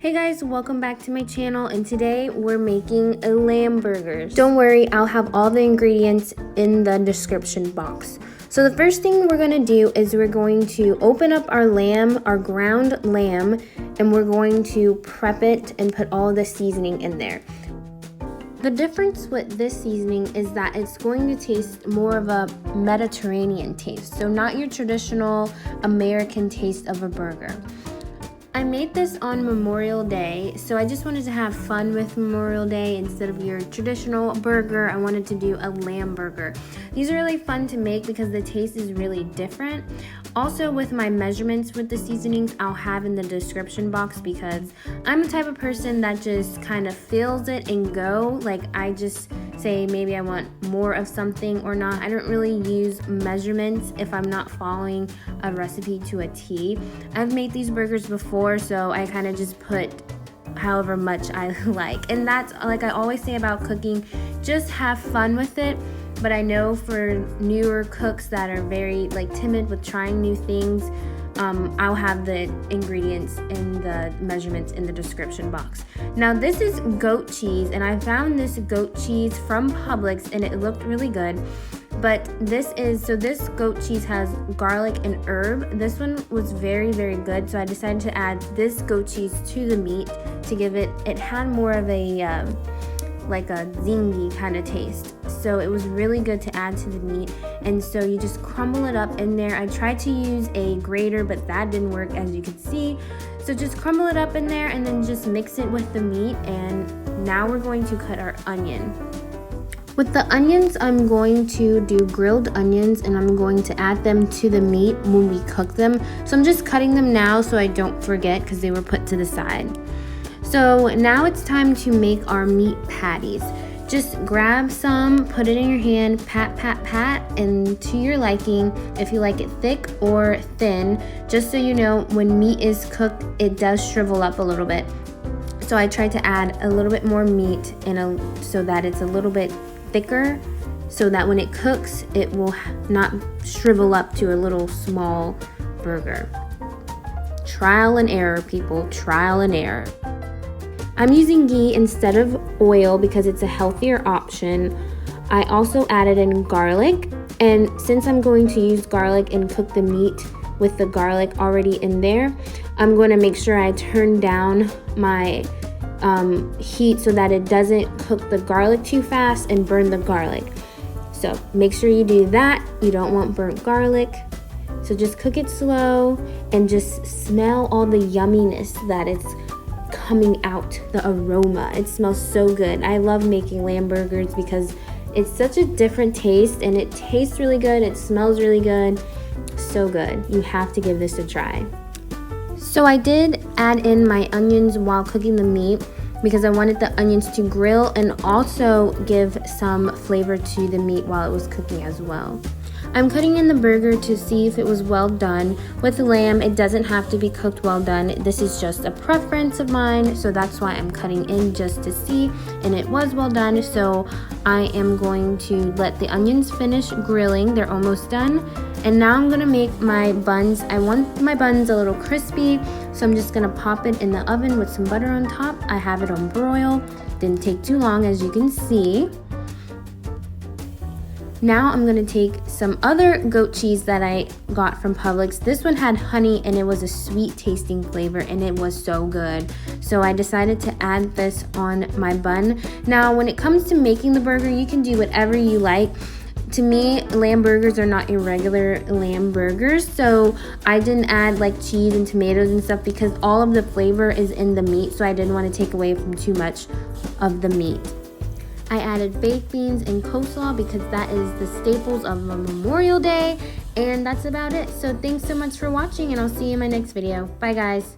Hey guys, welcome back to my channel, and today we're making lamb burgers. Don't worry, I'll have all the ingredients in the description box. So the first thing we're gonna do is we're going to open up our lamb, our ground lamb, and we're going to prep it and put all the seasoning in there. The difference with this seasoning is that it's going to taste more of a Mediterranean taste, so not your traditional American taste of a burger. I made this on Memorial Day, so I just wanted to have fun with Memorial Day. Instead of your traditional burger, I wanted to do a lamb burger. These are really fun to make because the taste is really different. Also, with my measurements with the seasonings, I'll have in the description box because I'm the type of person that just kind of feels it and go. Like, I just say maybe I want more of something or not. I don't really use measurements if I'm not following a recipe to a T. I've made these burgers before, so I kind of just put however much I like. And that's, like I always say about cooking, just have fun with it. But I know for newer cooks that are very timid with trying new things, I'll have the ingredients and the measurements in the description box. Now this is goat cheese, and I found this goat cheese from Publix and it looked really good. But this goat cheese has garlic and herb. This one was very, very good, so I decided to add this goat cheese to the meat to give it had more of a like a zingy kind of taste. So it was really good to add to the meat. And so you just crumble it up in there. I tried to use a grater, but that didn't work, as you can see. So just crumble it up in there and then just mix it with the meat. And now we're going to cut our onion. With the onions, I'm going to do grilled onions, and I'm going to add them to the meat when we cook them. So I'm just cutting them now so I don't forget because they were put to the side. So now it's time to make our meat patties. Just grab some, put it in your hand, pat, pat, pat, and to your liking, if you like it thick or thin. Just so you know, when meat is cooked, it does shrivel up a little bit. So I tried to add a little bit more meat so that it's a little bit thicker, so that when it cooks, it will not shrivel up to a little small burger. Trial and error, people, trial and error. I'm using ghee instead of oil because it's a healthier option. I also added in garlic, and since I'm going to use garlic and cook the meat with the garlic already in there, I'm going to make sure I turn down my heat so that it doesn't cook the garlic too fast and burn the garlic. So make sure you do that. You don't want burnt garlic. So just cook it slow and just smell all the yumminess that it's coming out, the aroma. It smells so good. I love making lamb burgers because it's such a different taste, and it tastes really good, it smells really good, so good. You have to give this a try. So I did add in my onions while cooking the meat because I wanted the onions to grill and also give some flavor to the meat while it was cooking as well. I'm cutting in the burger to see if it was well done. With the lamb, it doesn't have to be cooked well done. This is just a preference of mine, so that's why I'm cutting in just to see, and it was well done. So I am going to let the onions finish grilling. They're almost done. And now I'm gonna make my buns. I want my buns a little crispy, so I'm just gonna pop it in the oven with some butter on top. I have it on broil. Didn't take too long, as you can see. Now I'm gonna take some other goat cheese that I got from Publix. This one had honey and it was a sweet tasting flavor and it was so good. So I decided to add this on my bun. Now when it comes to making the burger, you can do whatever you like. To me, lamb burgers are not your regular lamb burgers, so I didn't add cheese and tomatoes and stuff because all of the flavor is in the meat, so I didn't want to take away from too much of the meat. I added baked beans and coleslaw because that is the staples of a Memorial Day, and that's about it. So thanks so much for watching, and I'll see you in my next video. Bye guys.